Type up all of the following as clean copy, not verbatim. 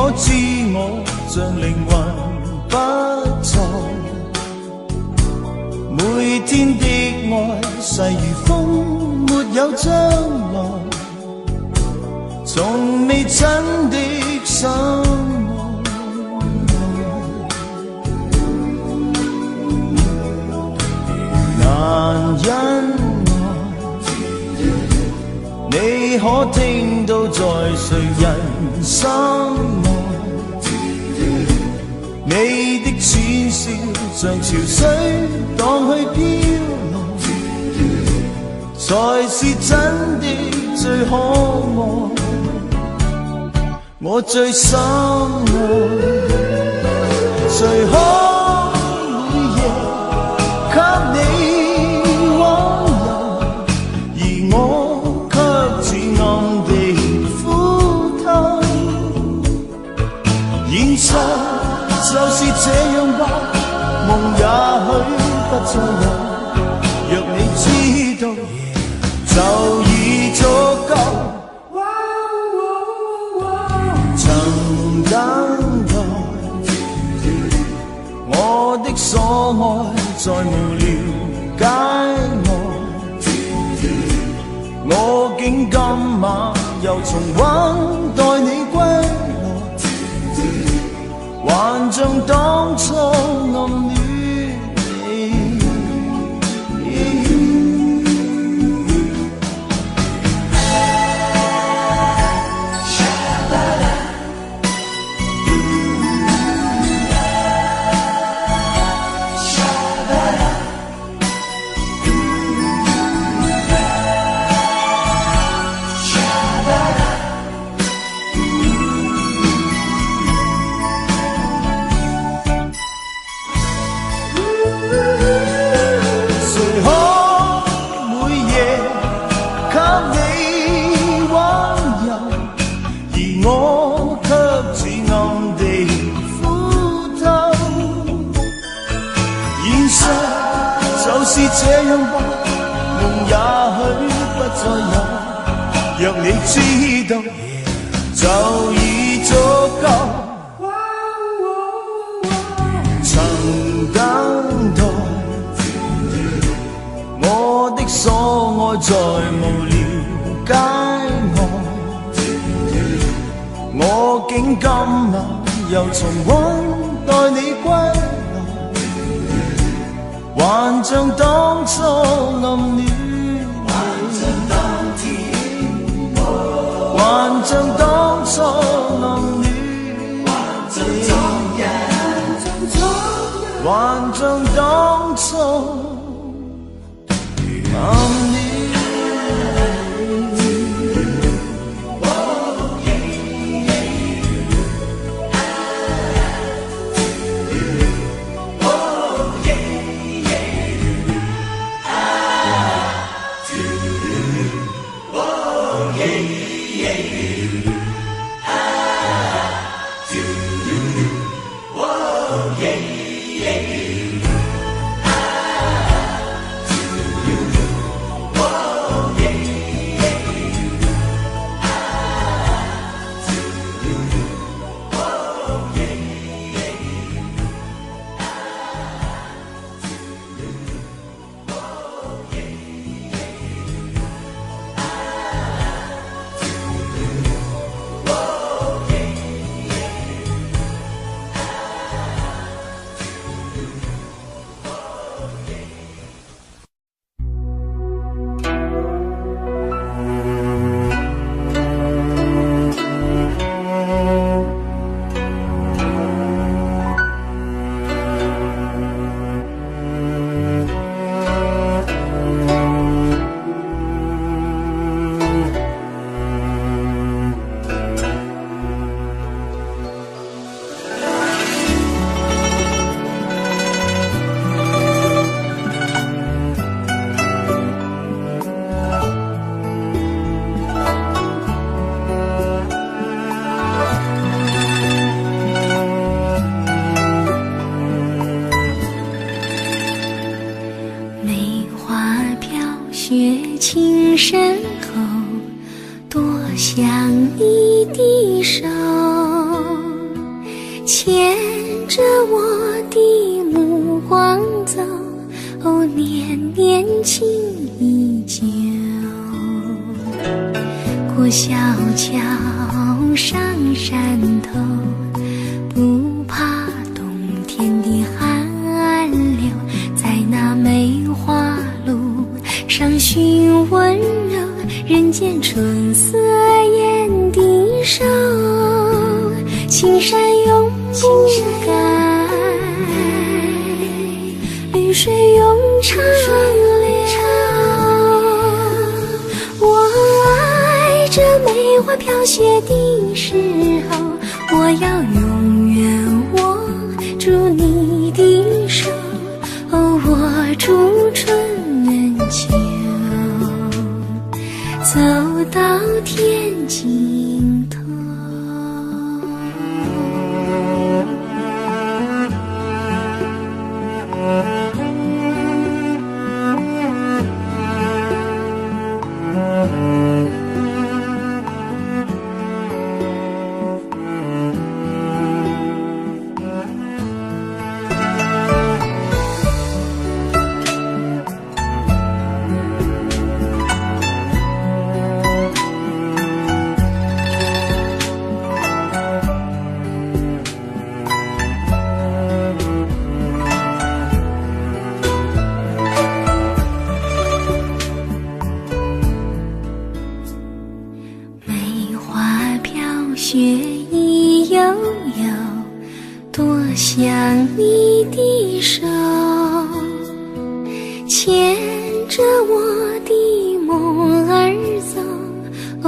可知我像靈魂不在，每天的愛細如風，沒有將來，從未真的相愛。難因你可聽到在誰人心內，你的淺笑像潮水蕩去飄來，才是真的最可愛，我最深愛。誰可每夜給你溫柔，而我卻似暗地呼偷。現實就是這樣吧，夢也許不再有，若你知道就已足夠。曾等待我的所愛，再無了解我竟今晚又重溫待你歸來，還像當初暗戀你。就是這樣吧，夢也許不再有，若你知道就已足夠。曾等待我的所愛，再無了解我竟今晚又重溫待你歸來，還像當初暗戀你，還像當初暗戀你，還像當初暗戀你。牵着我的目光走，哦，年年情依旧。过小桥上山头，不怕冬天的寒流，在那梅花路上寻温柔，人间春色眼的手，青山永不改，绿水永长流。我爱这梅花飘雪的时候，我要永远握住你的手，哦，握住春秋，走到天尽头。雪意悠悠，多想你的手，牵着我的梦儿走，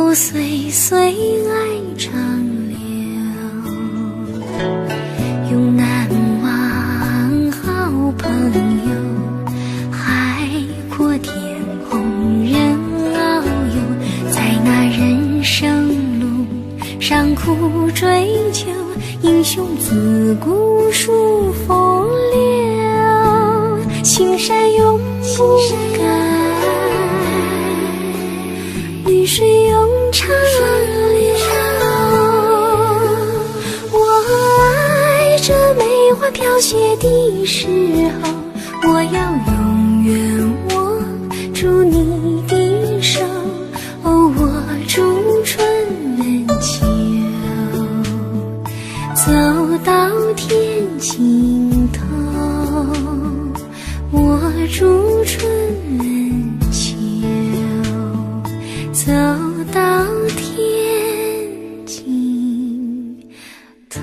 哦，岁岁爱长流。永难忘好朋友，海阔天空任遨游，在那人生上苦追求，英雄自古数风流，青山永不改，绿水永长流。我爱这梅花飘雪的时候，我要永远握住你的手，哦，握住春秋，走到天尽头，握住春秋，走到天尽头。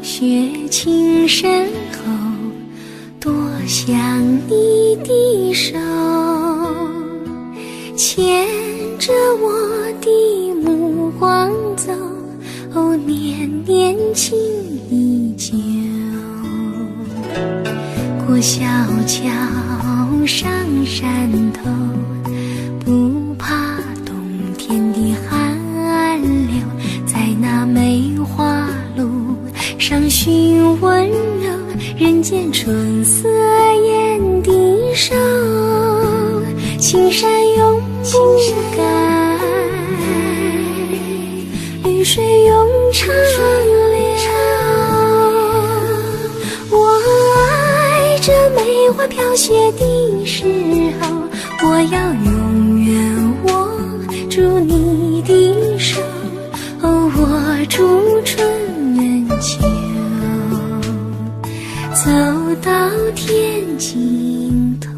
雪轻身后，多想你的手，牵着我的目光走，哦，年年情依旧。过小桥上山头，不怕冬天的寒流，在那梅花路上寻温柔，人间春色眼的手，青山永不改，绿水永长流。飘雪的时候，我要永远握住你的手，握住春秋，走到天尽头。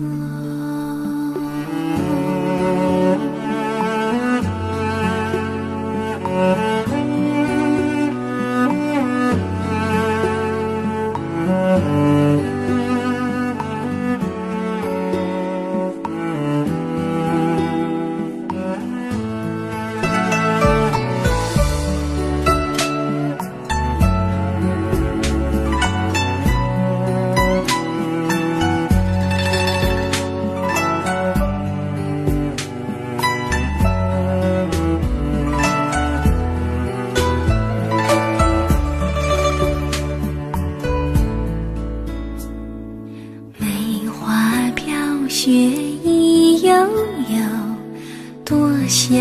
雪意悠悠，多想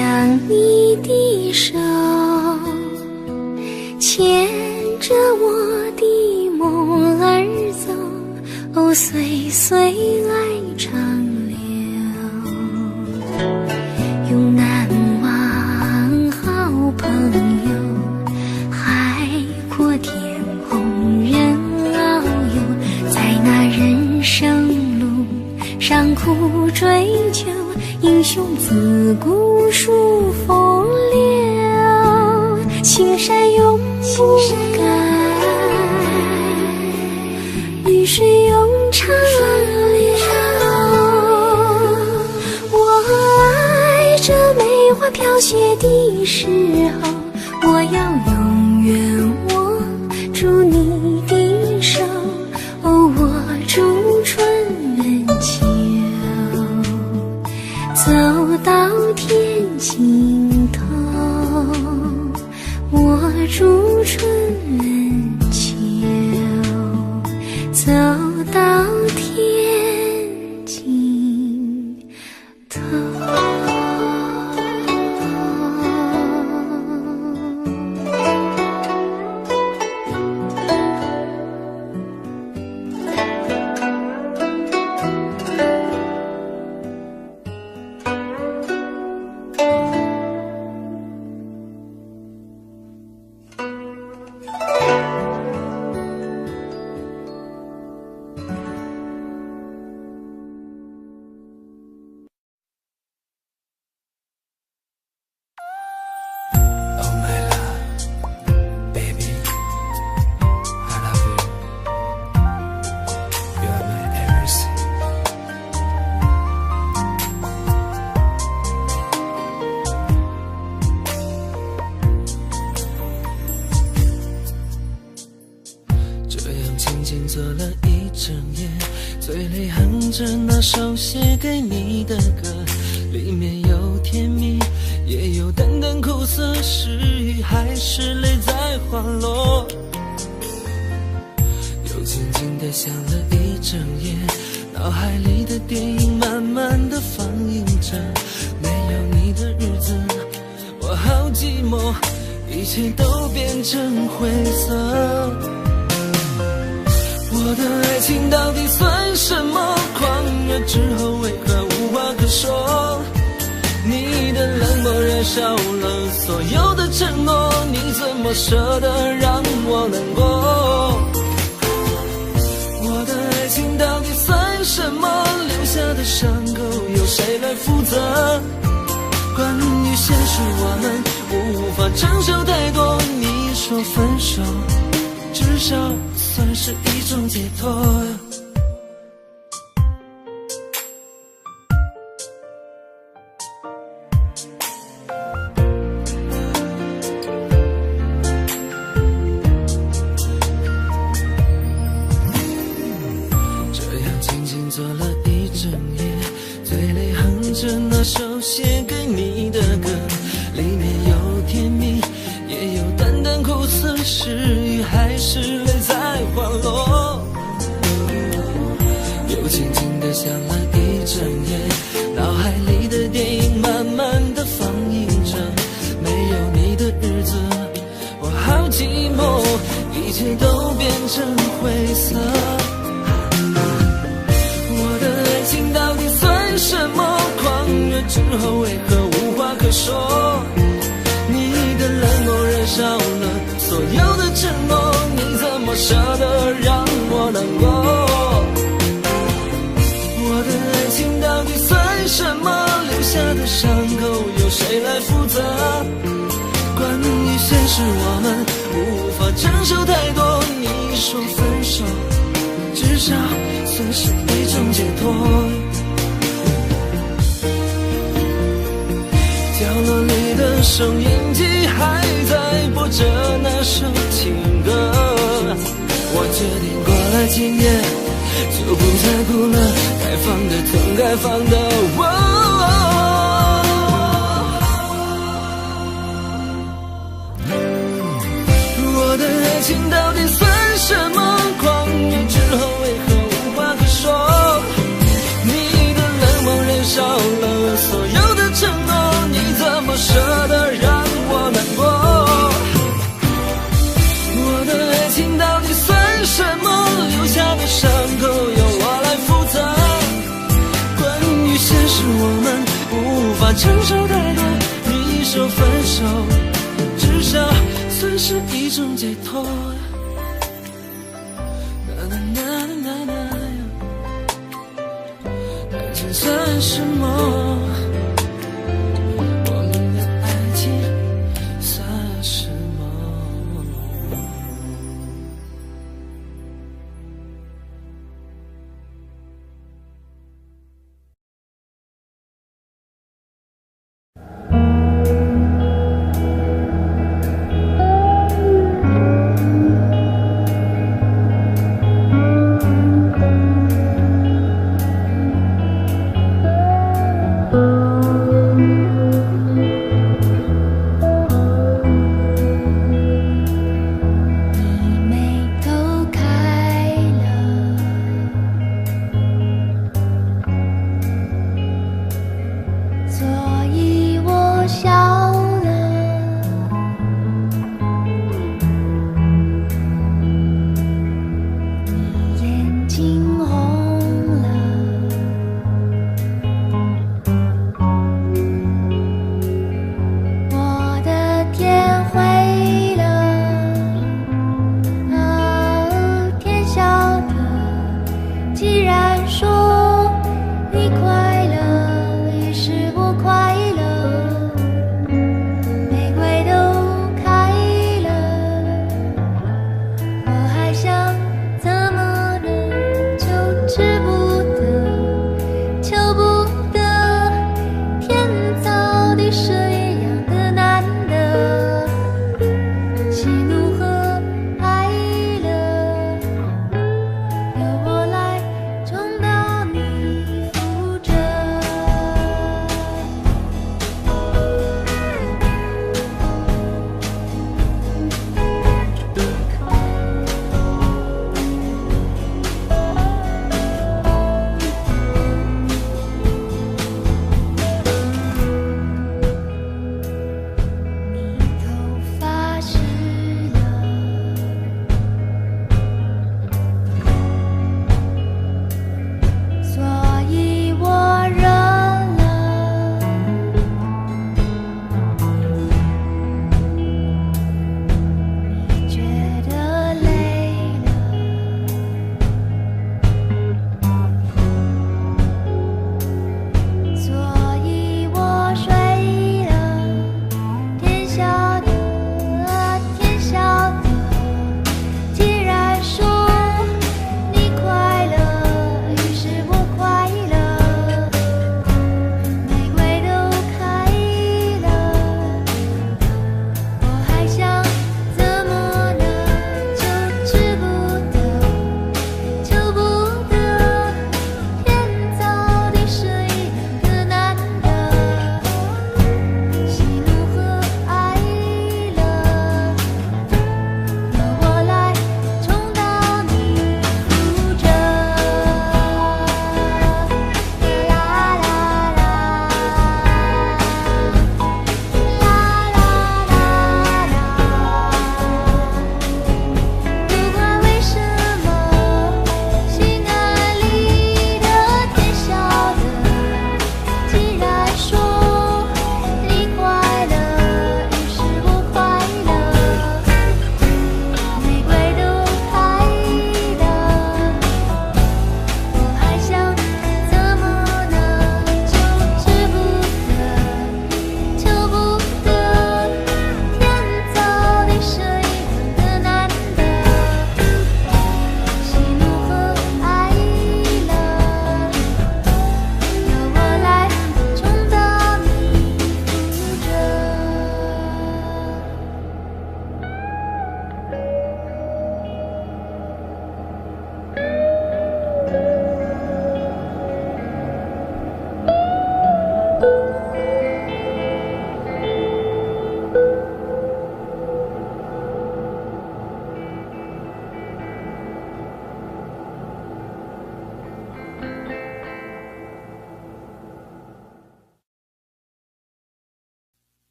你的手，牵着我的梦儿走，岁岁来长留。永难忘好朋友，海阔天空任遨游，在那人生上苦追求，英雄自古数风流，青山永不改，绿水永长流。我爱这梅花飘雪的时候，我要永远握住你的手，握住春秋，走到天尽头，握住春秋，走到天尽头。坐了一整夜，嘴里哼着那首写给你的歌，里面有甜蜜，也有淡淡苦涩，是雨还是泪在滑落。又静静地想了一整夜，脑海里的电影慢慢地放映着，没有你的日子我好寂寞，一切都变成灰色。我的爱情到底算什么？狂热之后为何无话可说？你的冷漠燃烧了所有的承诺，你怎么舍得让我难过？我的爱情到底算什么？留下的伤口由谁来负责？关于现实我们无法承受太多，你说分手至少算是一种解脱。这样静静坐了一整夜，嘴里哼着那首写给你的歌，里面有甜蜜，也有淡淡苦涩，是雨还是泪在滑落。又静静地想了一整夜，脑海里的电影慢慢地放映着，没有你的日子我好寂寞，一切都变成灰色。我的什么？狂热之后为何无话可说？你的冷漠燃烧了所有的承诺，你怎么舍得让我难过？我的爱情到底算什么？留下的伤口由谁来负责？关于现实我们无法承受太多，你说分手至少算是一种解脱。角落里的收音机还在播着那首情歌，我决定过了今夜就不再哭了，该放的疼，该放的我的爱情到底算什么？狂热之后为何无话可说？你的冷漠燃烧了所有的承诺，你怎么舍得让我难过？我的爱情到底算什么？留下的伤口由我来负责。关于现实我们无法承受太多，你说分手至少算是一种解脱。爱情算什么？我们的爱情算什么？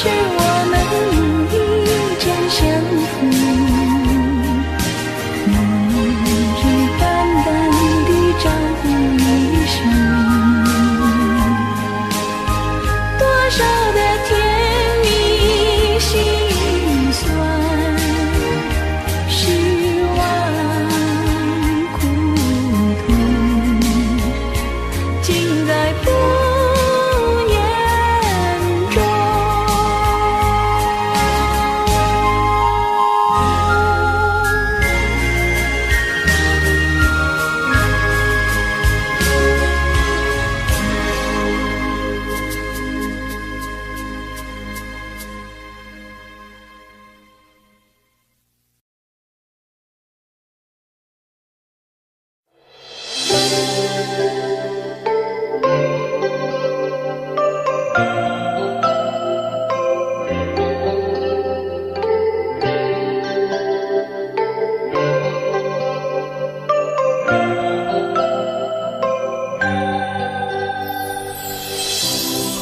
是我们一见相逢，梦雨淡淡地招呼一声，多少的甜蜜心酸，失望苦痛，尽在不言中。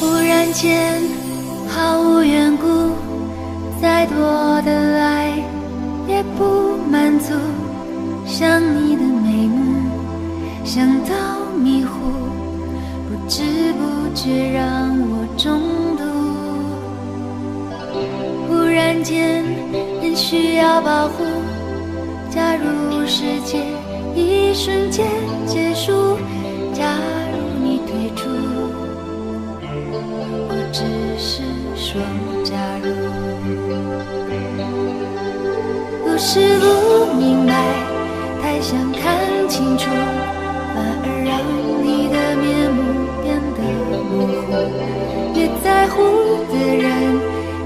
忽然间，毫无缘故，再多的爱也不满足。想你的眉目，想到迷糊，不知不觉让我中毒。忽然间，很需要保护。假如世界一瞬间结束，假如你退出，我只是说假如。不是不明白，太想看清楚，反而让你的面目变得模糊。越在乎的人，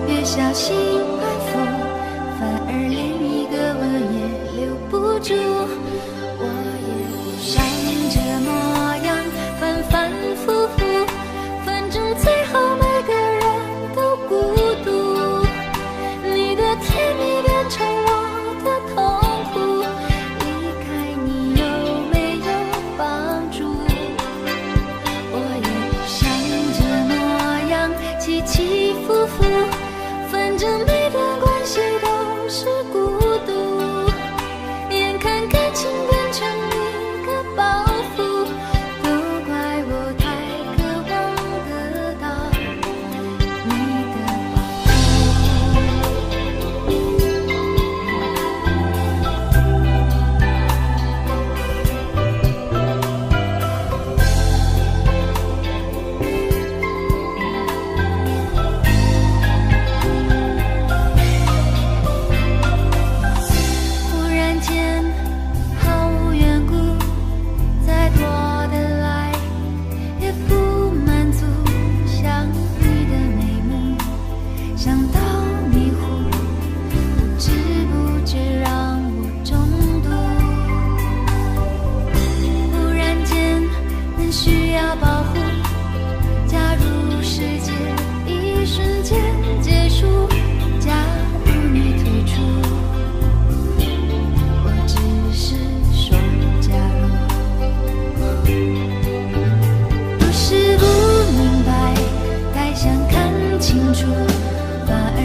越小心安抚，反而连一个吻也留不住。我也不想这模样，反反复复，反正最后每个人都孤独。你的甜蜜变成我的痛苦，离开你有没有帮助？我也不想这模样，起起伏伏，反正每段关系都是孤独。眼看感情变成一个包袱，都怪我太渴望得到你的保忽然间，毫无缘故，再多的爱也不满足。想你的眉目，想到迷糊，不知不觉让我中毒。忽然间，很需要保护。假如世界一瞬间结束，假如你退出，我只是说假如。不是不明白，太想看清楚，反而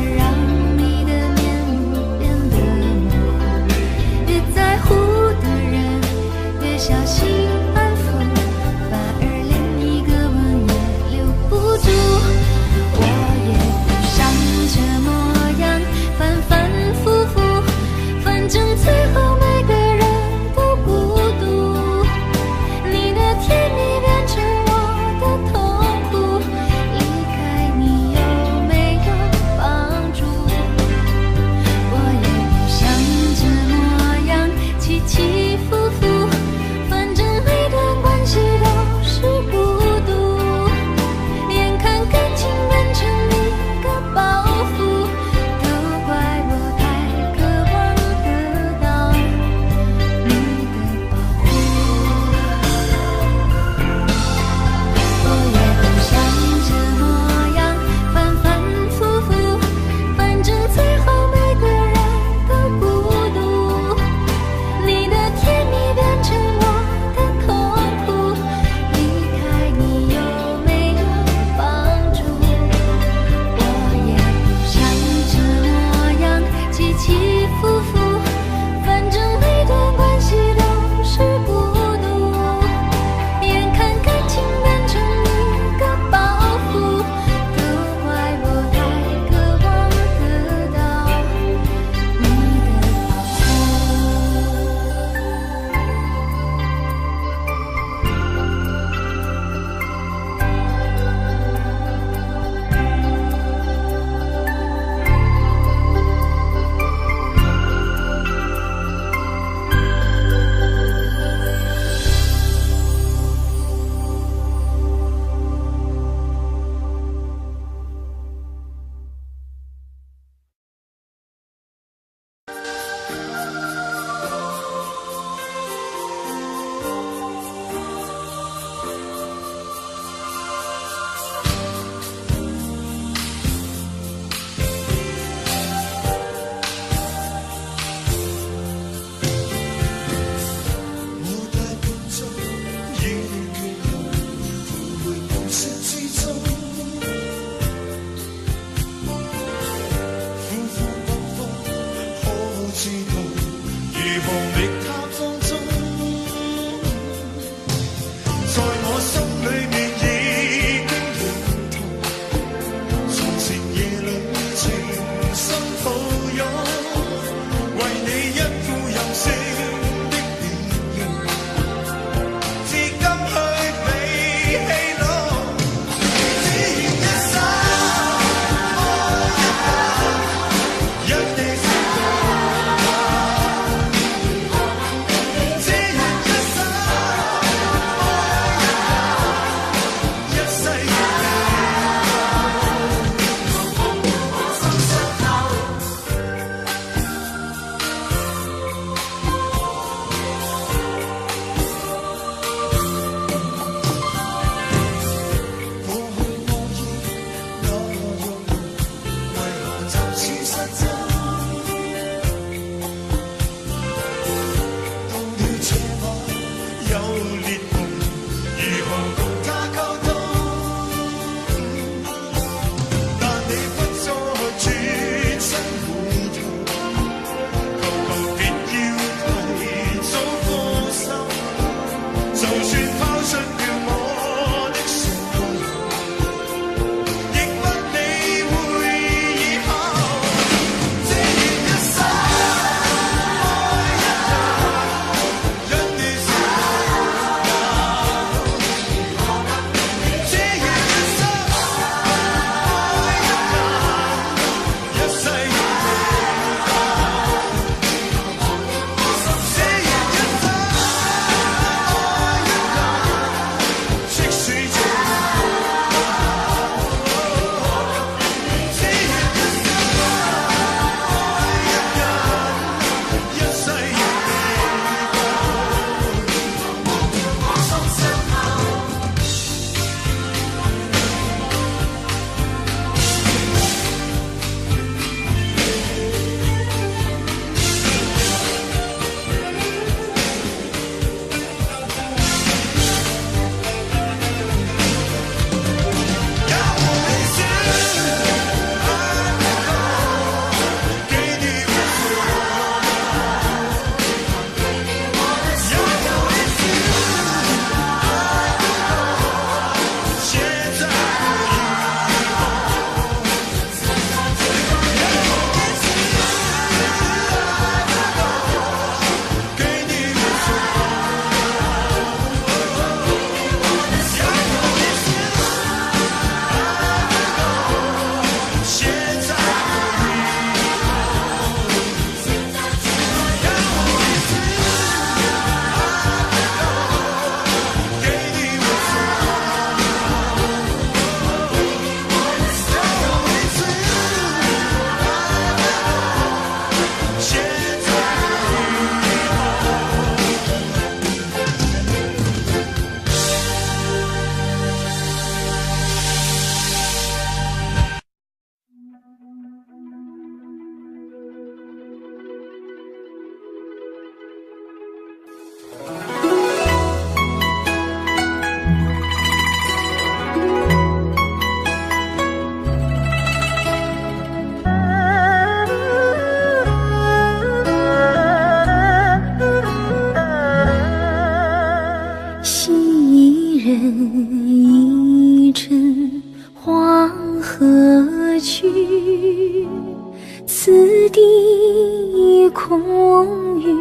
此地空余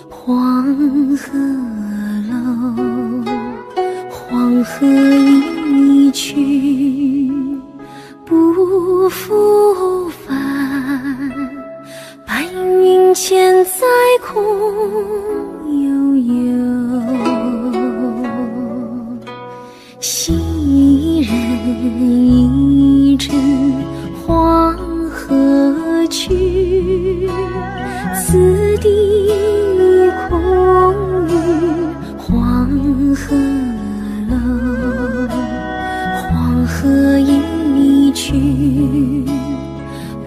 黄鹤楼，黄鹤一去不复返，白云间在空悠悠。昔人一枕黄河去，此地空余黄鹤楼，黄鹤一去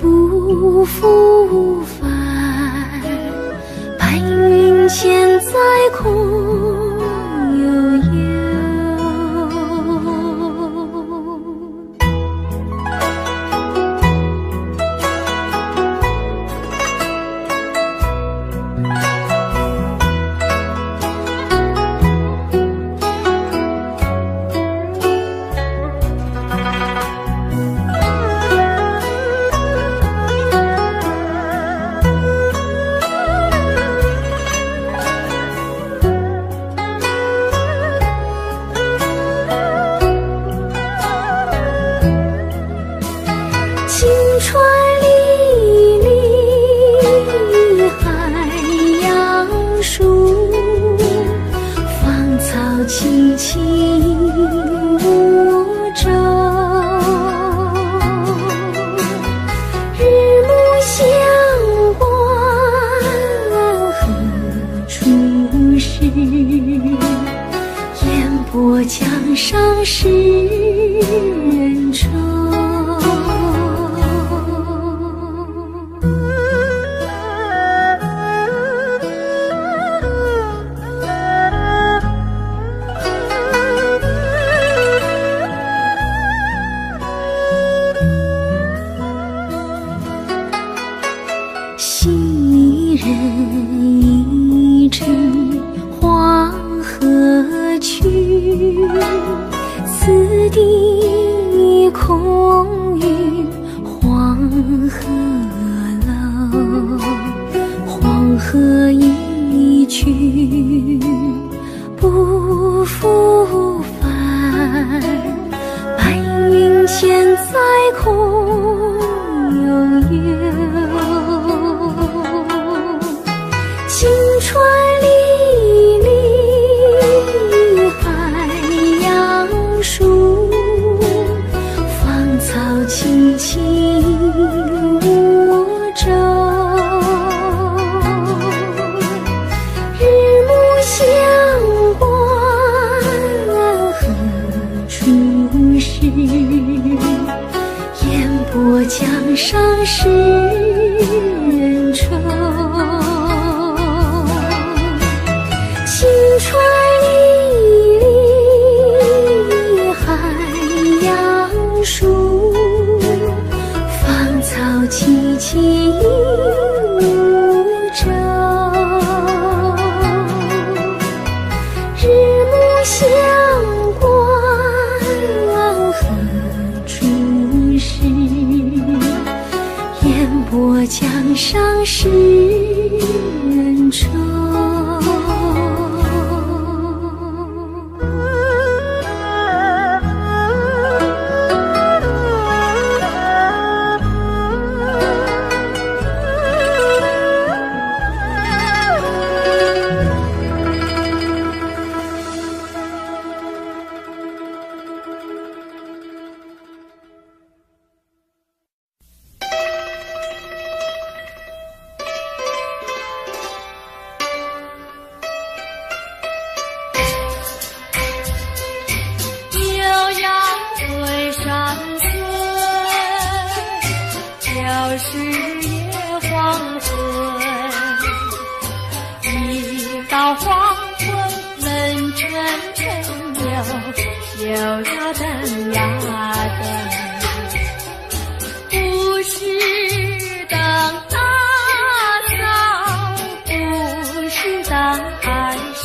不复返，白云间在空悠悠。青川历历海洋树，芳草萋萋无洲。日暮乡关何处是？烟波江上使人愁。昔人一枕黄河去，此地空余黄鹤楼，黄鹤一去不复返，白云间在空悠悠。青川历历海洋树，芳草萋萋无洲。日暮乡关何处是？烟波江上使人愁。青川历历海洋树，芳草萋萋无洲。日暮乡关何处是？烟波江上使人愁。是夜黄昏，一到黄昏，冷沉沉又要等呀等，不是等大嫂，不是等安生，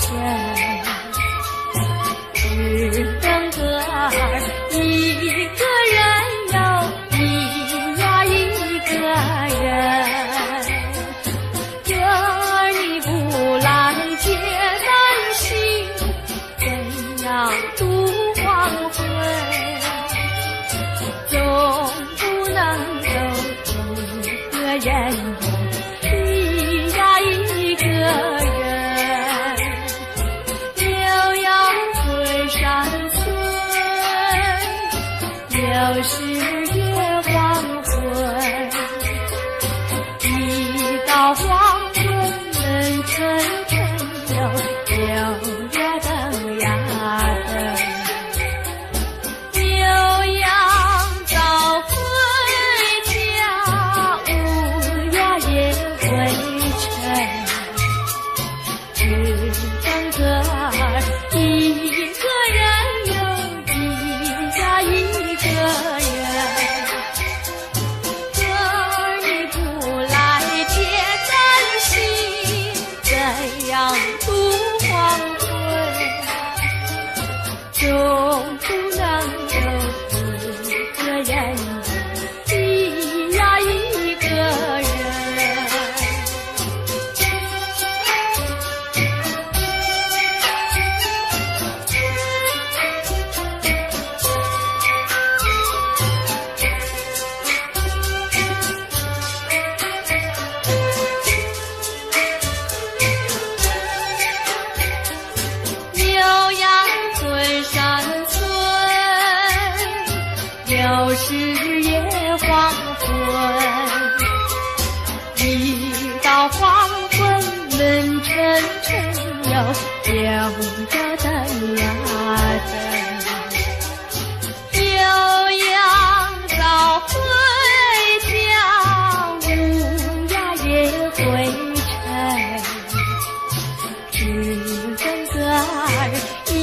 只等个儿一个人哟，一呀一个人。人有，一呀一个人。悠扬回山村，又是夜黄昏。一到黄昏，门沉沉悠，留呀等呀等。牛羊早回家，乌鸦也回城。只等个儿一个人有，一呀一个人。哥儿你不来接咱心，怎样度黄昏？总不能有一个人，一呀一个人。牛羊回山村，又是夜黄昏。一到黄昏，门沉沉悠，留呀等呀等。牛羊早回家，乌鸦也回城。只等个儿一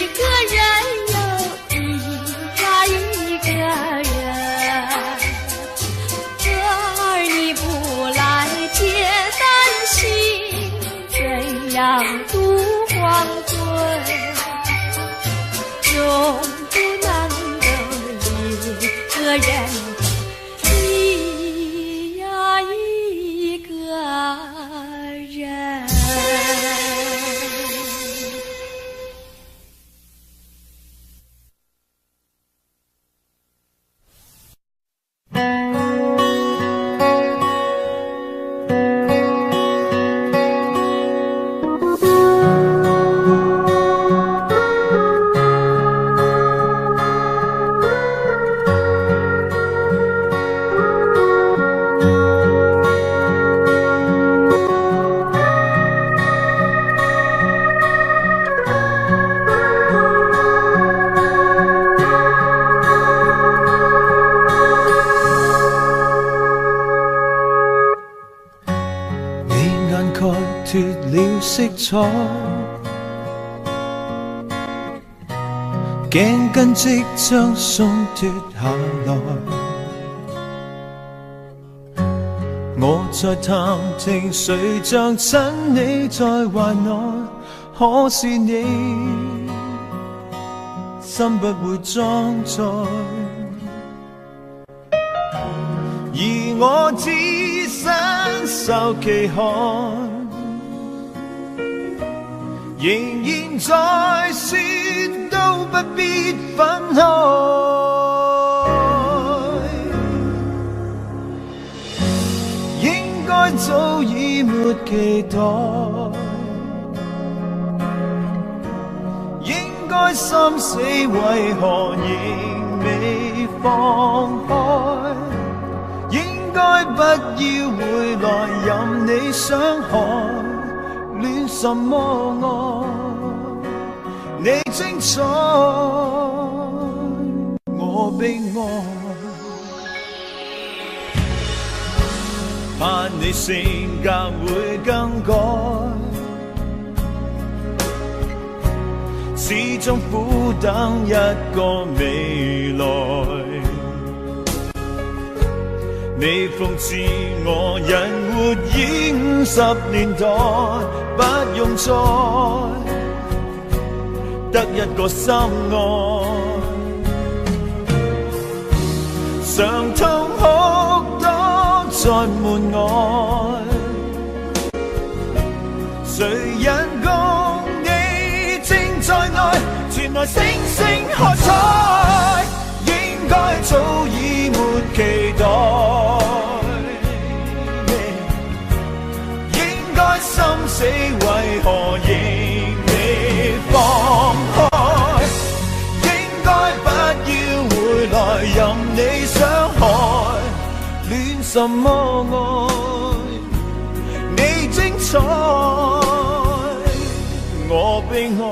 个人有，一呀一个人。哥儿你不来接咱心，怎样度黄昏？总不能有一个人，一呀一个人。脱了色彩，颈筋即将鬆脱下來。我在談情，誰像親你在懷內？可是你心不會裝載，而我只身受其害。仍然在說都不必分開，應該早已沒期待，應該心死為何仍未放開，應該不要回來任你傷害。戀什麼愛？你精彩，我悲哀。怕你性格會更改，始終苦等一個未來。你諷刺我人活已50年代，不用再得一個心愛，常痛哭多在門外，誰人共你正在內，前來星星喝彩，應該早已沒期待。什麼愛？你精彩，我悲哀。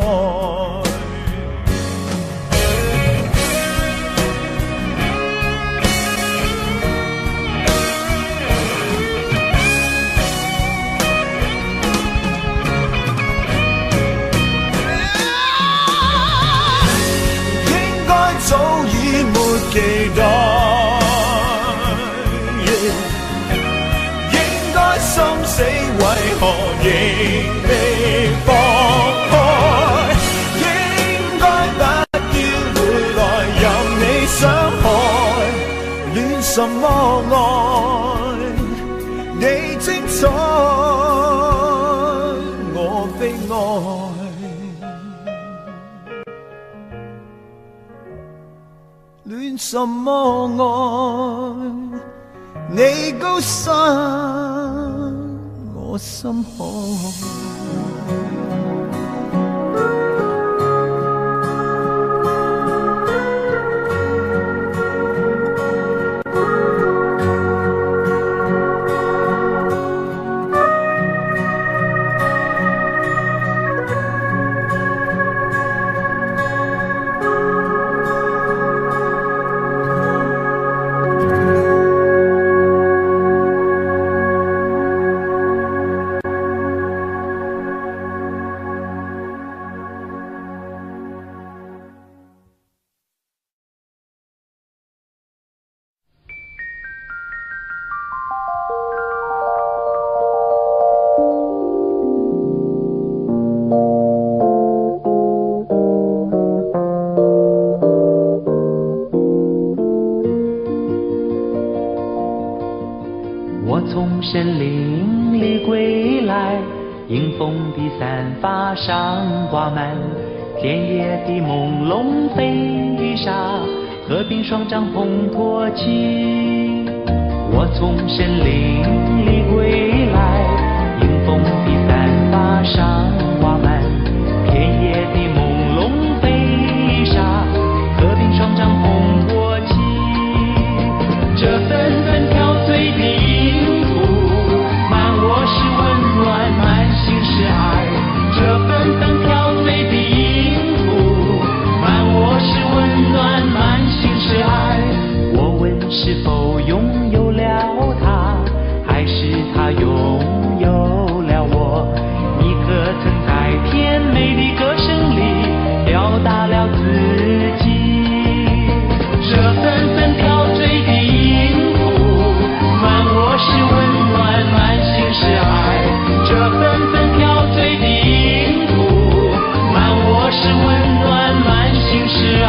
早已沒期待，應該心死，為何仍未放開？應該不要回來任你傷害，戀什麼愛？你精彩，我悲哀。戀什麼愛？你高山，我心海。森林里归来，迎风的散发上挂满田野的朦胧飞沙，河滨双帐篷托起。我从森林里归来，迎风的散发上挂满田野的朦胧飞沙，河滨双帐篷托起。这纷纷跳醉的音符，我是温暖，满心是爱。这纷纷跳醉的音符，满我是温暖，满心是爱。我问是否拥有了他，还是他拥有了我？你可曾在甜美的歌声里表达了自己？这纷纷跳醉的音符，满我是温暖，满是爱。这纷纷跳醉的音符，满我是温暖，满心是爱。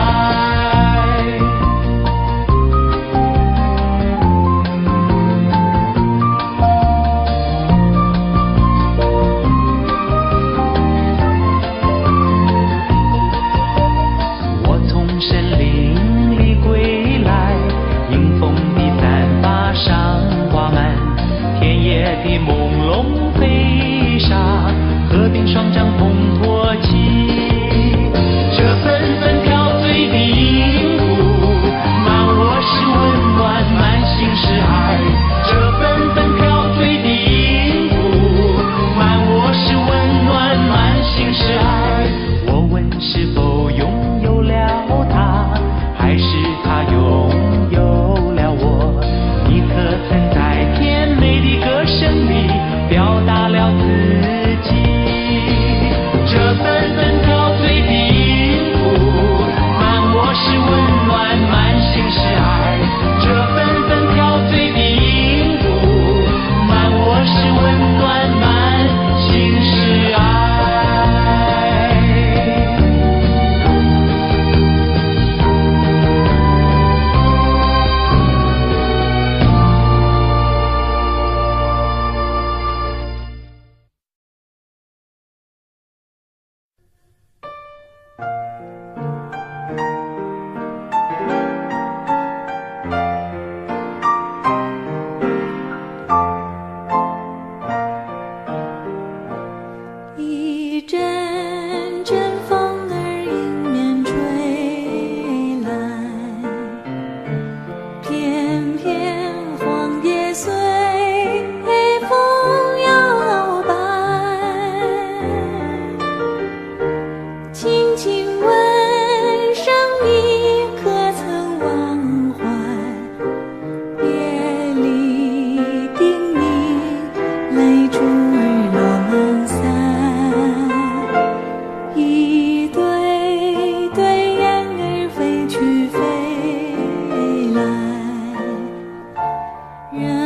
人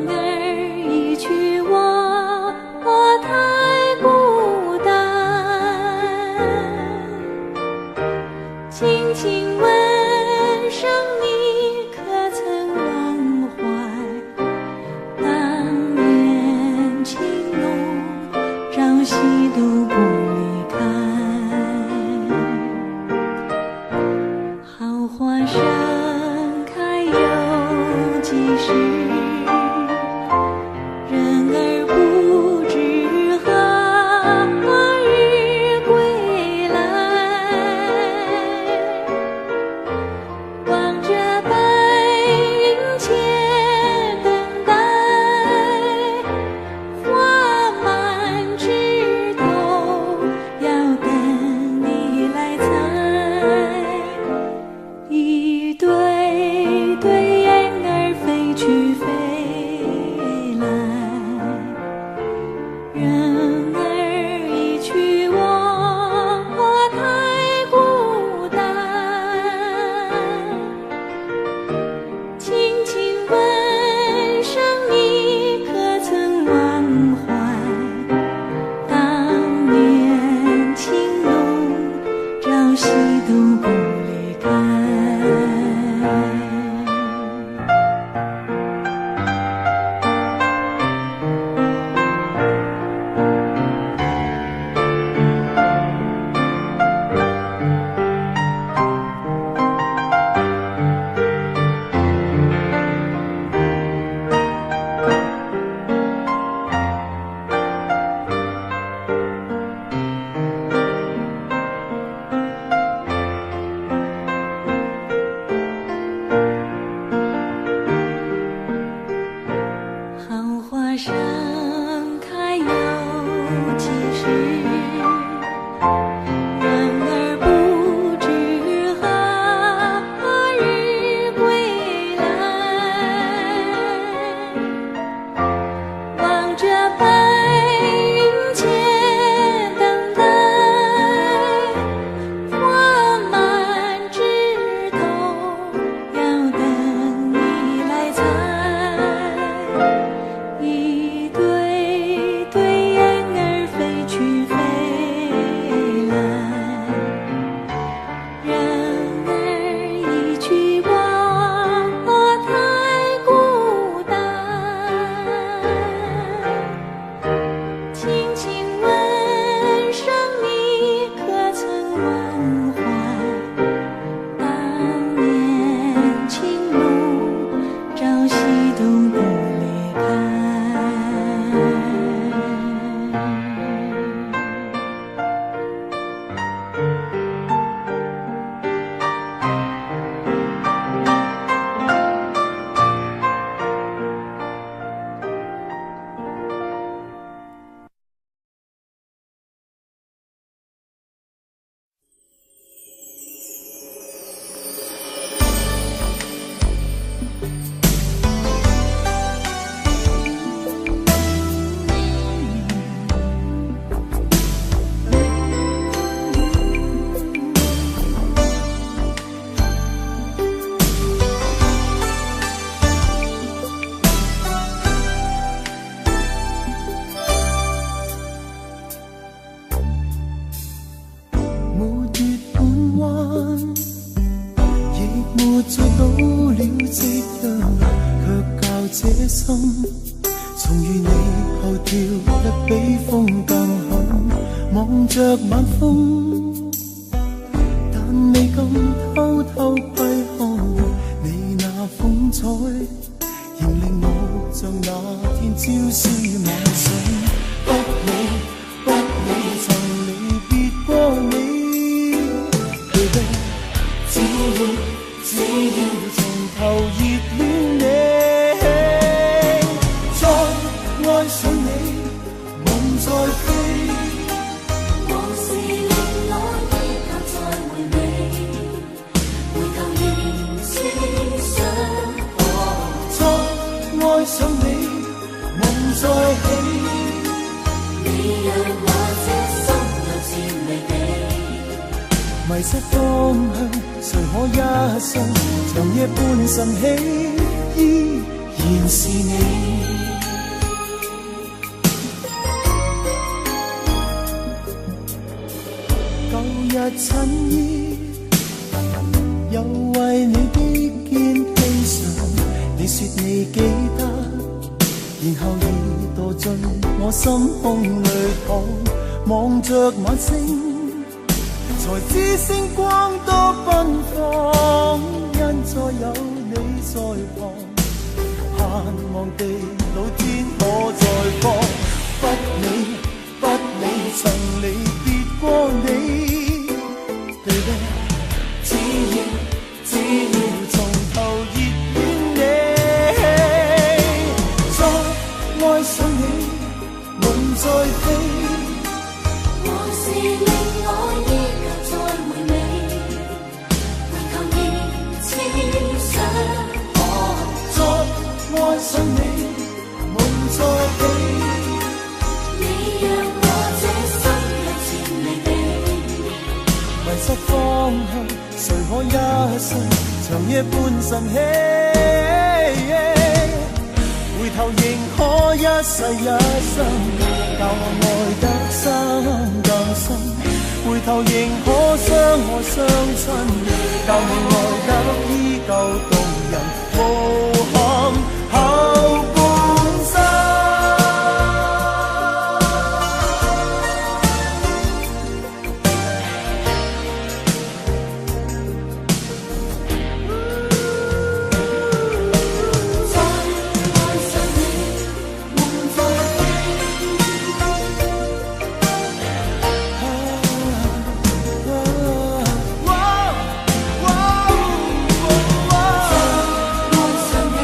儿一去我太孤单，轻轻问声你可曾忘怀，当年情浓朝夕都不离开，好花盛开有几时，人儿不知何日归来，望着白云前等待，花满枝头要等你来采，一对对雁儿飞去飞来，人儿一去我太孤单，轻轻问声你可曾忘怀，当年情浓朝夕都不离开。好花盛开有几时，人儿不知何日归来，望着白云前等待，花满枝头要等你来采，一对对雁儿飞去飞来，人儿一去我太孤单，轻轻问声你可曾忘怀，当年情浓朝夕都不离开。沒月半彎，亦沒再到了夕陽，卻教這心重遇你後跳得比風更狠，望着晚風，但未敢偷偷窺看你那風采，仍令我像那天朝思晚想，不理曾離別過你。只要從頭熱戀你，再愛上你，夢再飛。往事令我依舊再回味，回頭仍思想我。再愛上你，夢再起。你讓我這心又漸離地，迷失方向，誰可一生長夜伴晨曦，依然是你。舊日襯衣，又為你的肩披上，你說你記得，然後已墮進我心胸裏躺，望着晚星，才知星光多奔放，因再有你在旁，盼望地老天可再放，不理不理曾離別過你。只要從頭熱戀你，再愛上你，夢再飛。往事令我依舊再回味，回頭仍似想再愛上你，夢再起。你讓我這心有千里地，迷失方向。誰可一生長夜半晨曦？回頭仍可一世一生，教我愛得深更深。回頭仍可相愛相親，教我愛得依舊動人，無憾後半生。愛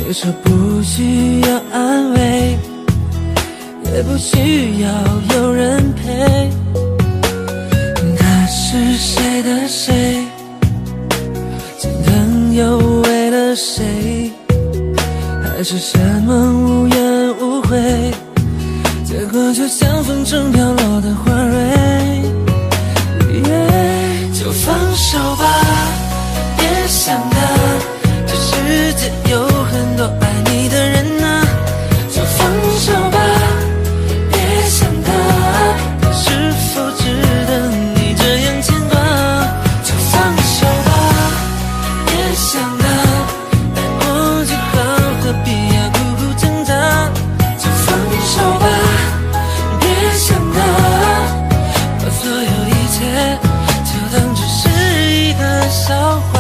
你说不需要安慰，也不需要有人陪。他是谁的谁？心疼又为了谁？还是什么无怨无悔？结果就像风中飘落的花蕊。就放手吧，别想他，这世界有很多爱你的人啊。就放手吧，别想他是否值得你这样牵挂。就放手吧，别想他，爱过就好，何必要苦苦挣扎。就放手吧，别想他，把所有一切就当只是一个笑话。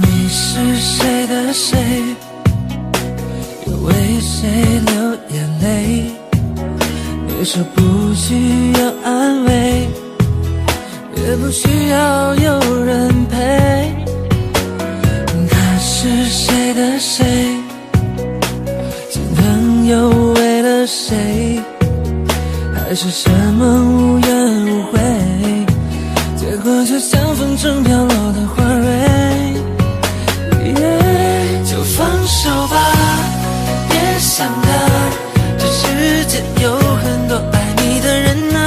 你是谁的谁？又为谁流眼泪？你说不需要安慰，也不需要有人陪。他是谁的谁？心疼又为了谁？还是什么无怨无悔？结果就像风中飘落的花蕊。就放手吧，别想他，这世界有很多爱你的人啊。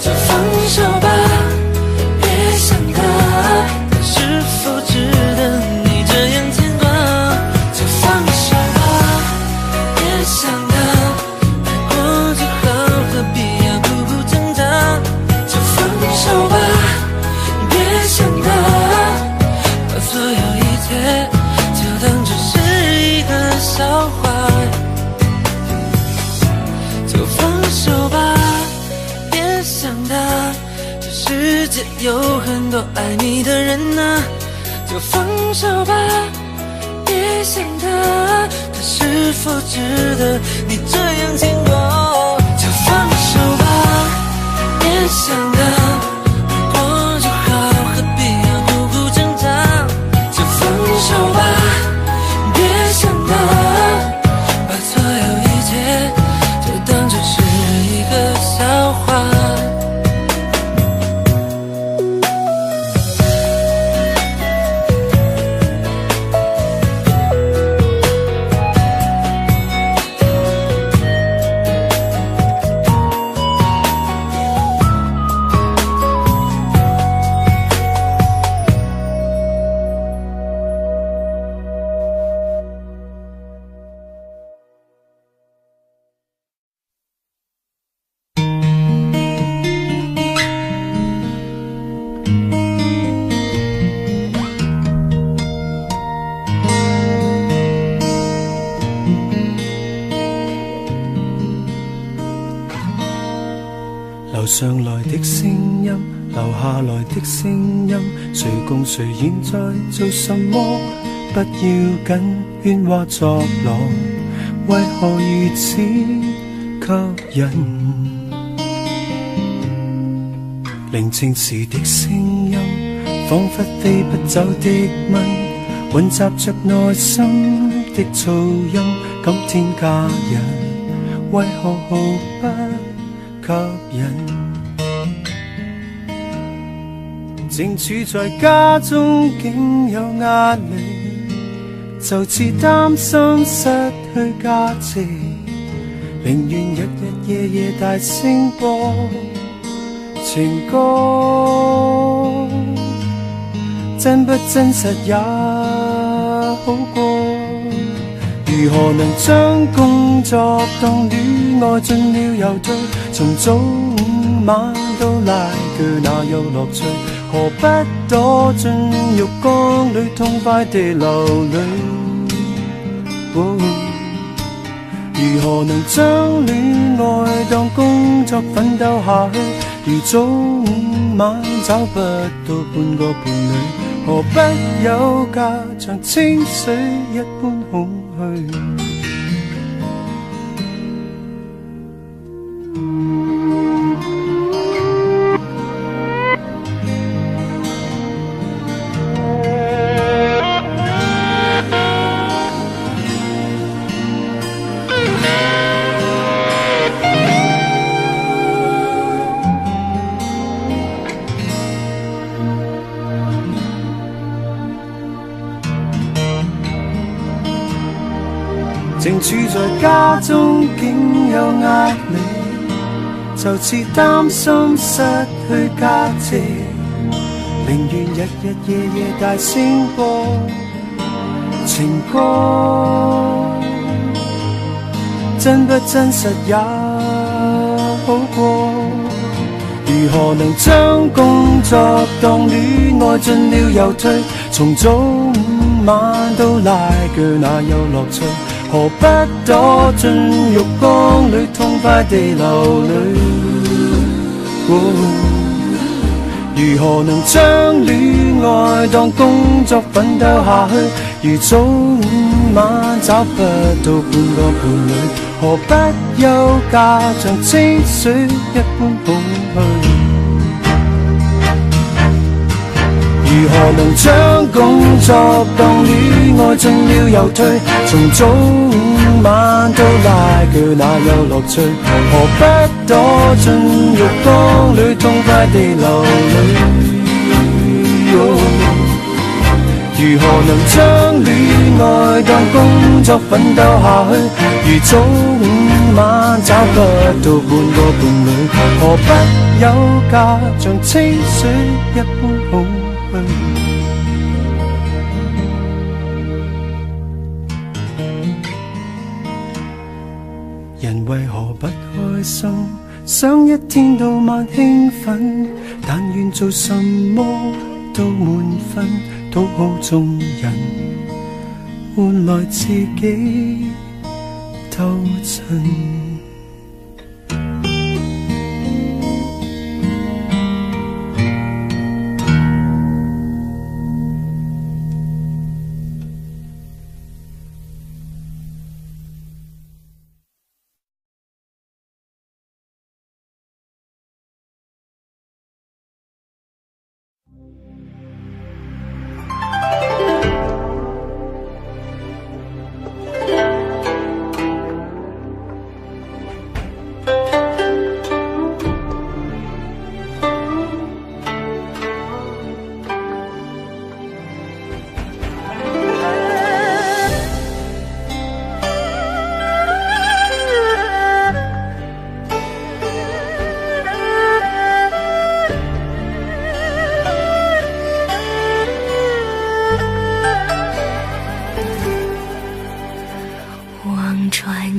就放手吧，别想他，他是否值得你这样牵挂。就放手吧，别想他，爱过就好，何必要苦苦挣扎。就放手吧，别想他，把所有一切就当只是一个笑话。就放手吧，别想他，这世界有很多爱你的人啊。就放手吧，别想他，他是否值得你这样牵挂。就放手吧，别想他，爱过就好，何必要苦苦挣扎。就放手吧，别想他，把所有一切就当只是一个笑话。留上來的聲音，留下來的聲音，誰共誰現在做什麼？不要緊，喧嘩作浪，為何如此吸引？寧靜時的聲音，彷彿飛不走的蚊，混雜着內心的噪音，今天假日為何毫不吸引？正處在家中竟有壓力，就似擔心失去價值，寧願日日夜夜大聲播情歌，真不真實也好過。如何能將工作當戀愛進了又退，從早午晚都拉鋸，哪有樂趣？何不躲進浴缸裏痛快地流淚？如何能將戀愛當工作奮鬥下去？如早午晚找不到半個伴侶，何不有假，像清水一般空虚。正處在家中竟有壓力，就似擔心失去價值，寧願日日夜夜大聲播情歌，真不真實也好過。如何能將工作當戀愛進了又退，從早午晚都拉鋸哪有樂趣？何不躲進浴缸裏痛快地流淚？如何能將戀愛當工作奮鬥下去？如早午晚找不到半個伴侶，何不休假像清水一般空虛？如何能將工作當戀愛進了又退，從早午晚都拉鋸哪有樂趣？何不躲進浴缸裏痛快地流淚？如何能將戀愛當工作奮鬥下去？如早午晚找不到半個伴侶，何不有假像清水一般空虛？人為何不開心？想一天到晚興奮，但願做什麼都滿分，討好眾人，換來自己鬥陣。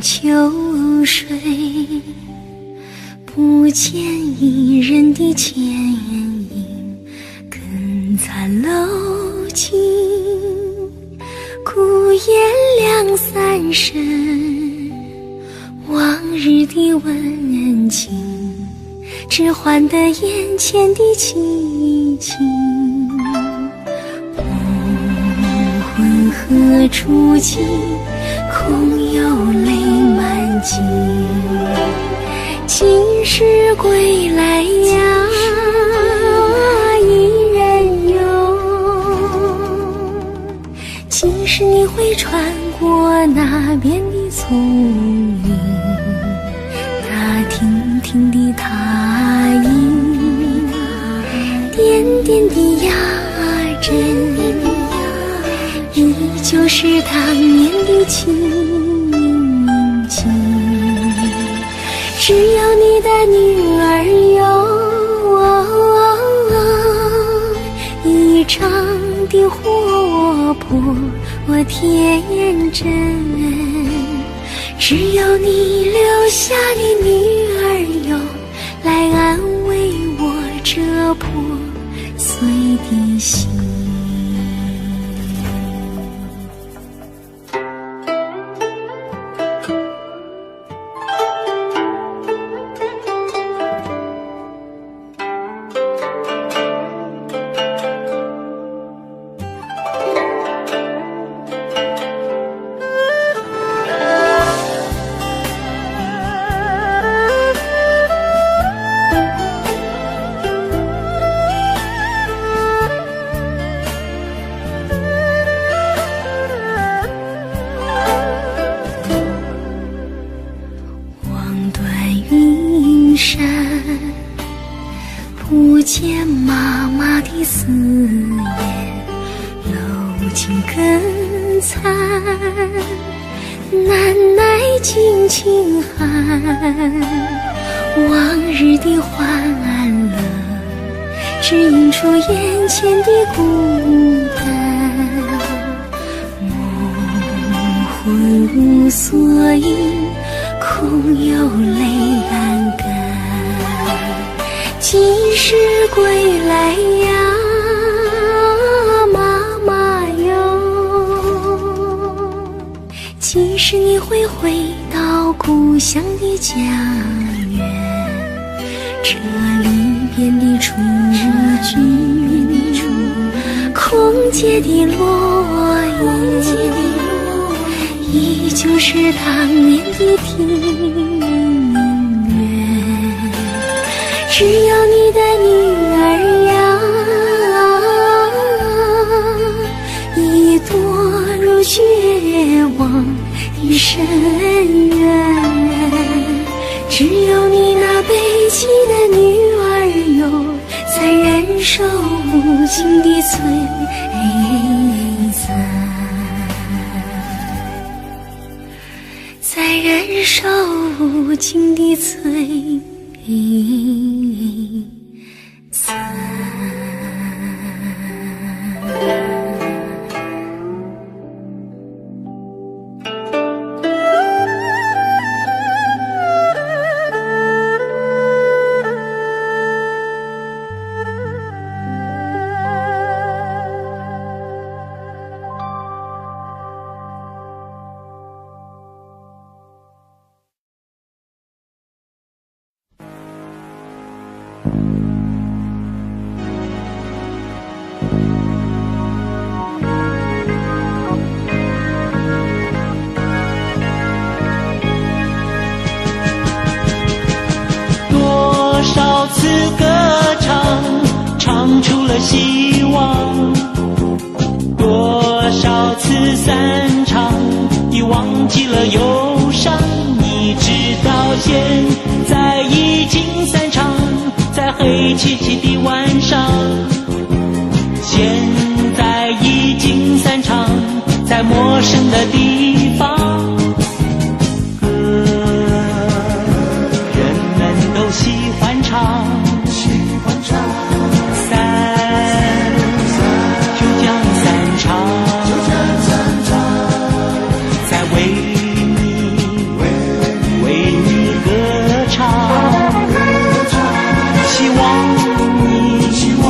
秋水，不见一人的倩影，更残楼尽，孤雁两三声，往日的温情，只换得眼前的凄清。黄昏何处去？空有泪满襟，今日归来呀，一人游。今日你会穿过那边的丛林，那亭亭的踏影，点点的压针，依旧是当年的情景。只有你的女儿有异常的活泼天真，只有你留下的女儿有来安慰我这破碎的心。情更惨，难耐尽情寒。往日的欢乐，只映出眼前的孤单。梦魂无所依，空有泪阑干。今时归来呀，妈妈哟，几时你会回到故乡的家园？这里边的雏菊，空结的落叶，依旧是当年的庭院。只有你的女儿呀，已堕入绝望的深渊。只有你那悲泣的女儿哟，才忍受无情的摧残，才忍受无情的摧残。多少次歌唱，唱出了希望；多少次散场，已忘记了忧伤。你直到现在已经散场，在黑漆漆的晚上。现在已经散场，在陌生的地方。喜欢唱，散就将散场，再为你歌唱，希望你不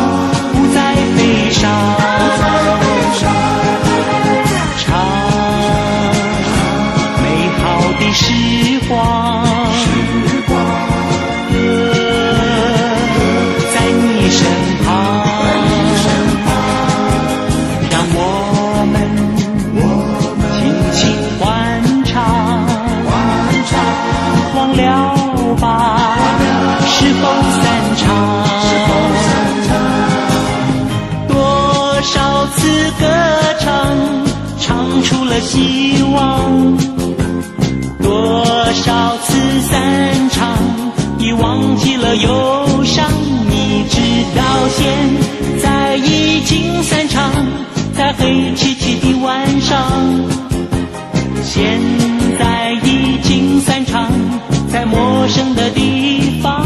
再悲伤，唱美好的时光。希望多少次散场，已忘记了忧伤。你直到现在已经散场，在黑漆漆的晚上。现在已经散场，在陌生的地方。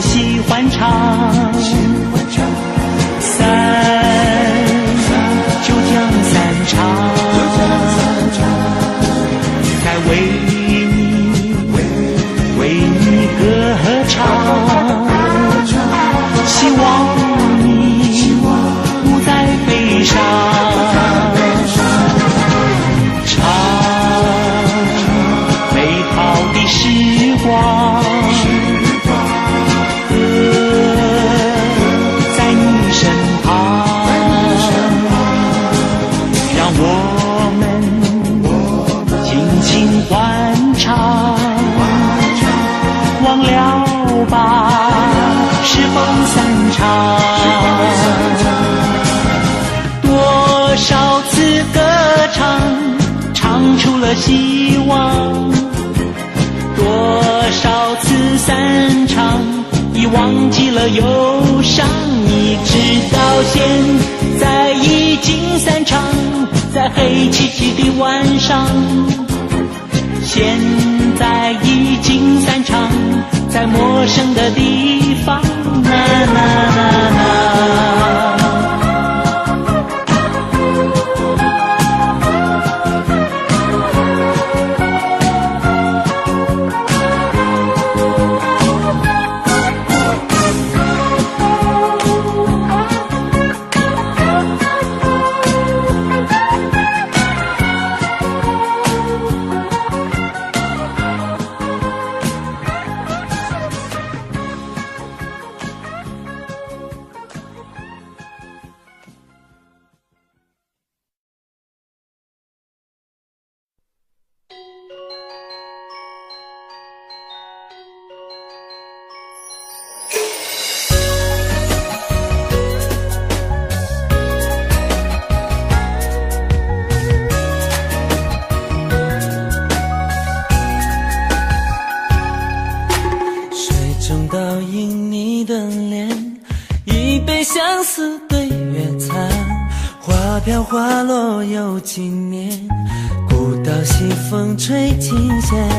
喜欢唱，散希望。多少次散场，已忘记了忧伤，一直到现在已经散场，在黑漆漆的晚上。现在已经散场，在陌生的地方，啦啦啦啦。相思对月残，花飘花落又几年，古道西风吹琴弦，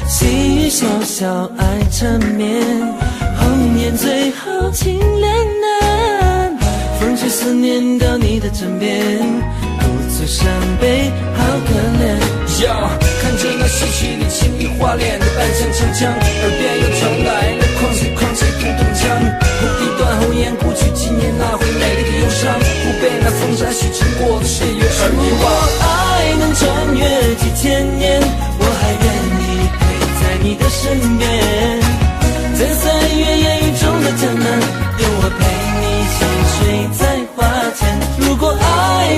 细雨潇潇爱缠绵，红颜最后情恋难，风吹思念到你的枕边，独自伤悲好可怜。看着那戏曲里情意花脸的扮相逞强，耳边又传来了哐哧哐哧咚咚锵，红地断红颜故去纪念那回美丽的忧伤，不被那风沙虚尘过的岁月而遗忘。爱能穿越几千年，我还愿意陪在你的身边，在三月烟雨中的江南，有我陪你细水在花前。如果爱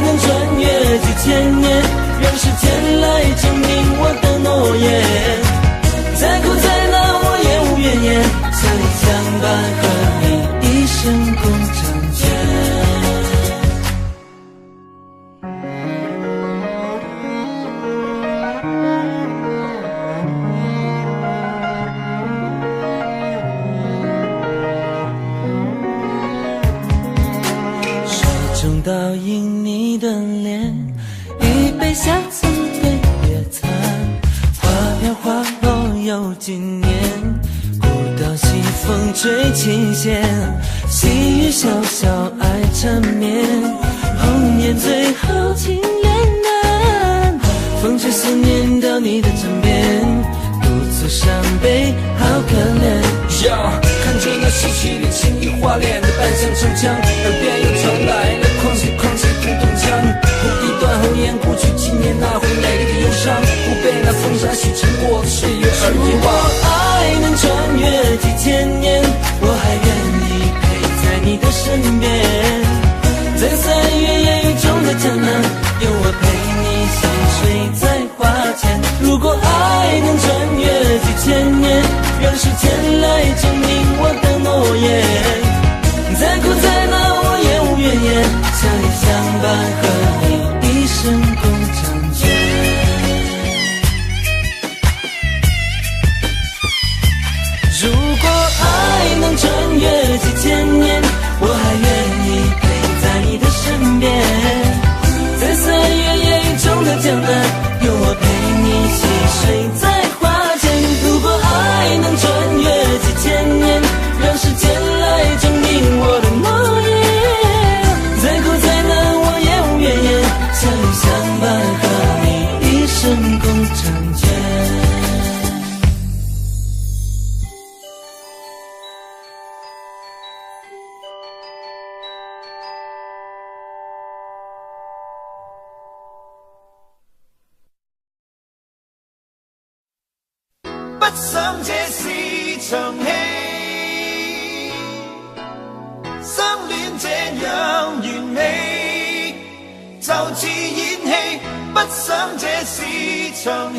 能穿越几千年，让时间来证明我的诺言，再苦再难我也无怨言，相依相伴和你一生共婵娟。水中倒映你的脸，一杯相思对月残，花飘花落又几年，古道西风吹琴弦，细雨潇潇爱缠绵，红颜最后情恋难，风吹思念到你的枕边，独自伤悲好可怜。看着那戏曲里情意花脸的扮相逞强，耳边又传来了哐哧哐哧咚咚锵，红地断红颜故去纪念那回美丽的忧伤，不被那风沙虚尘过的岁月而遗忘。爱能穿越几千年，我还愿意陪在你的身边，在三月烟雨中的江南，有我陪你细水在花前。如果爱能穿越几千年，让时间来证明我的诺言，再苦再难我也无怨言，相依相伴和你一生共婵娟。如果爱能穿越几千年，我还愿意陪在你的身边，在三月烟雨中的江南，有我陪你细水在花间。如果爱能穿越几千年，让时间来证明我的诺言，再苦再难我也无怨言，相依相伴和你一生共婵娟。不想這是場戲，相戀這樣完美，就似演戲。不想這是場戲。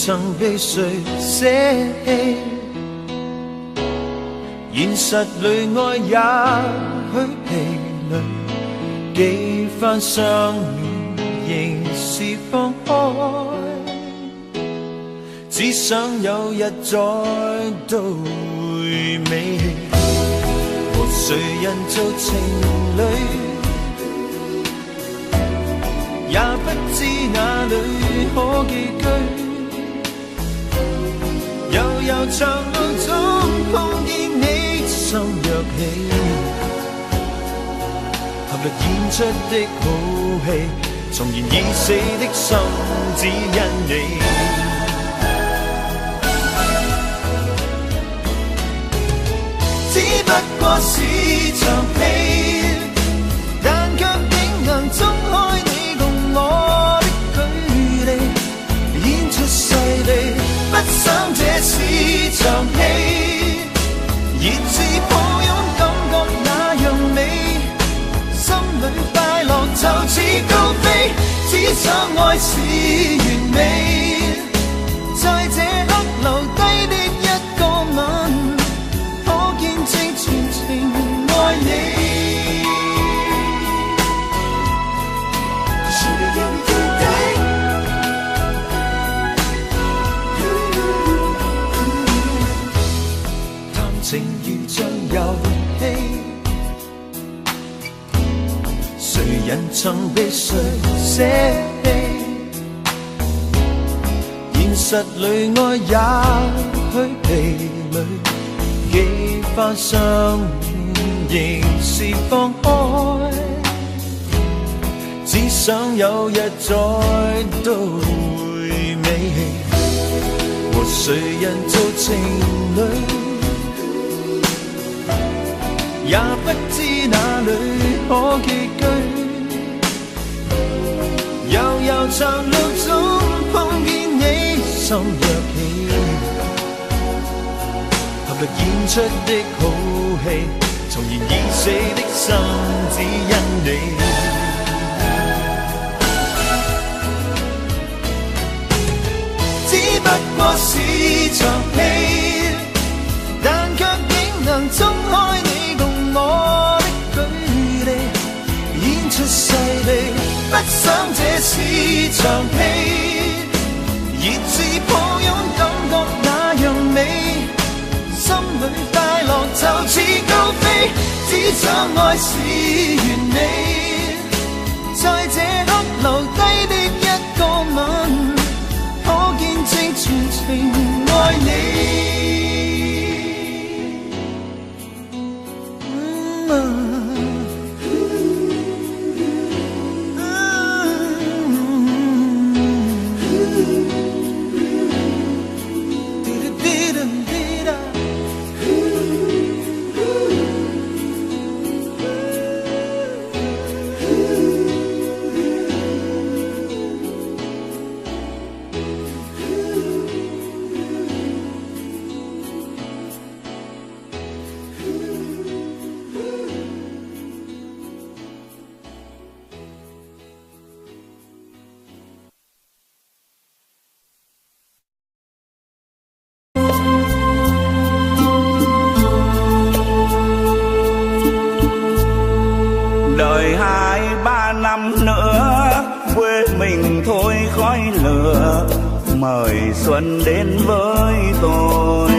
曾被誰捨棄？現實裏愛也許疲累，幾番相戀仍是放開，只想有日再度回味。和誰人做情侶，也不知哪裏可寄居。悠悠長路中碰見你，心躍起，合力演出的好戲，重燃已死的心，只因你。只不過是場戲，但卻竟能衝開你共我的距離，演出勢利。不想這是場戲，熱熾抱擁感覺那樣美，心裏快樂就似高飛，只想愛是完美，在這刻留低的一個吻，可見證全情愛你。情如像遊戲，誰人曾被誰捨棄？現實裏愛也許疲累，幾番相戀仍是放開，只想有日再度回味。和誰人做情侶，也不知哪裏可寄居。悠悠長路中碰見你，心躍起，合力演出的好戲，重燃已死的心，只因你。只不過是場戲，但卻竟能衝開你共我的距離，演出勢利。不想這是場戲，熱熾抱擁感覺那樣美，心裏快樂就似高飛，只想愛是完美，在這刻留低的一個吻，可見證全情愛你。Đợi 2-3 năm nữa quê mình thôi khói lửa, mời xuân đến với tôi.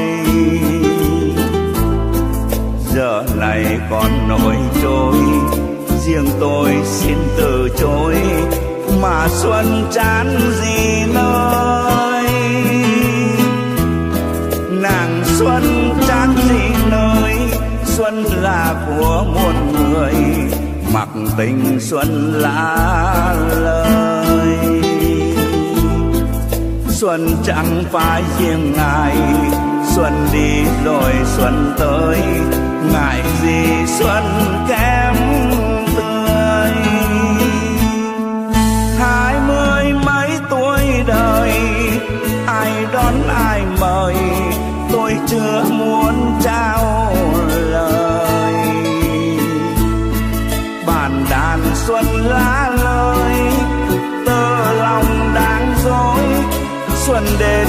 Giờ này còn nỗi trôi, riêng tôi xin từ chối, mà xuân chán gì nơi. Nàng xuân chán gì nơi, xuân là của muôn người, mặc tình xuân lá lời. Xuân chẳng phải riêng ngài, xuân đi rồi xuân tới, ngại gì xuân kém tươi. 20 mấy tuổi đời, ai đón ai mời, tôi chưa muốn trao lời. Bàn đàn xuân lá lời, tơ lòng đang dối, xuân đến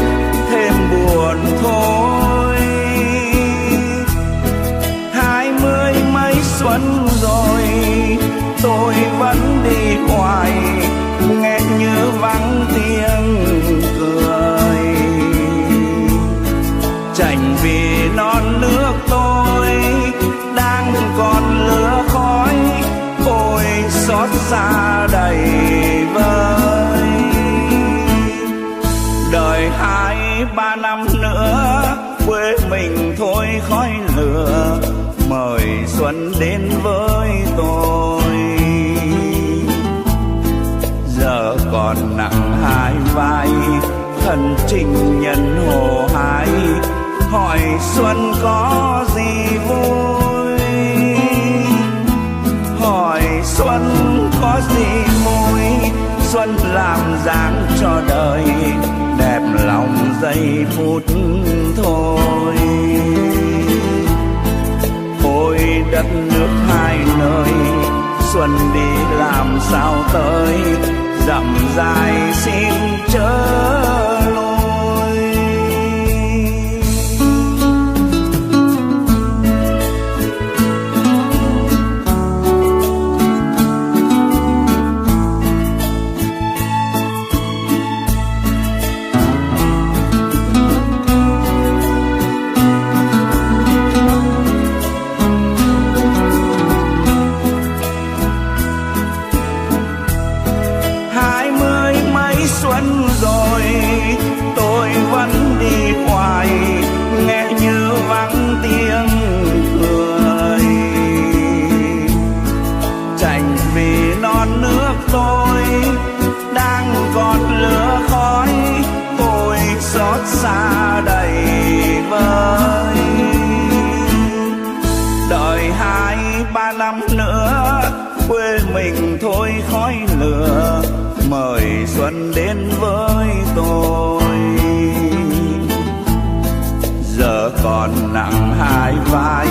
xa đầy vơi. Đời 2-3 năm nữa quê mình thôi khói lửa, mời xuân đến với tôi. Giờ còn nặng 2 vai, thân trinh nhân hồ hái, hỏi xuân có gì vui, hỏi xuân có gì vui. Xuân làm dáng cho đời, đẹp lòng giây phút thôi. Ôi đất nước hai nơi, xuân đi làm sao tới, dặm dài xin chớ lối. Xuân rồi tôi vẫn đi hoài, nghe như vắng tiếng cười. Chạnh vì non nước tôi đang còn lửa khói, ôi xót xa đầy vơi. Đợi 2-3 năm nữa quê mình thôi khói lửa, mời xuân đến với tôi. Giờ còn nặng 2 vai,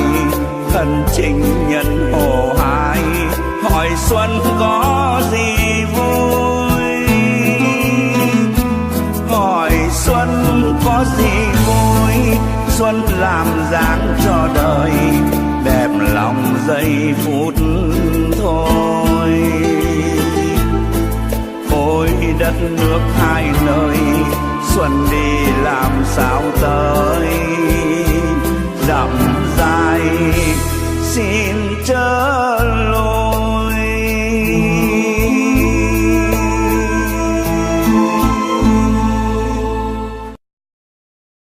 thân trinh nhân hồ hái, hỏi xuân có gì vui, hỏi xuân có gì vui. Xuân làm dáng cho đời, đẹp lòng giây phút thôi. Ôi đất nước hai nơi, xuân đi làm sao tới, dặm dài xin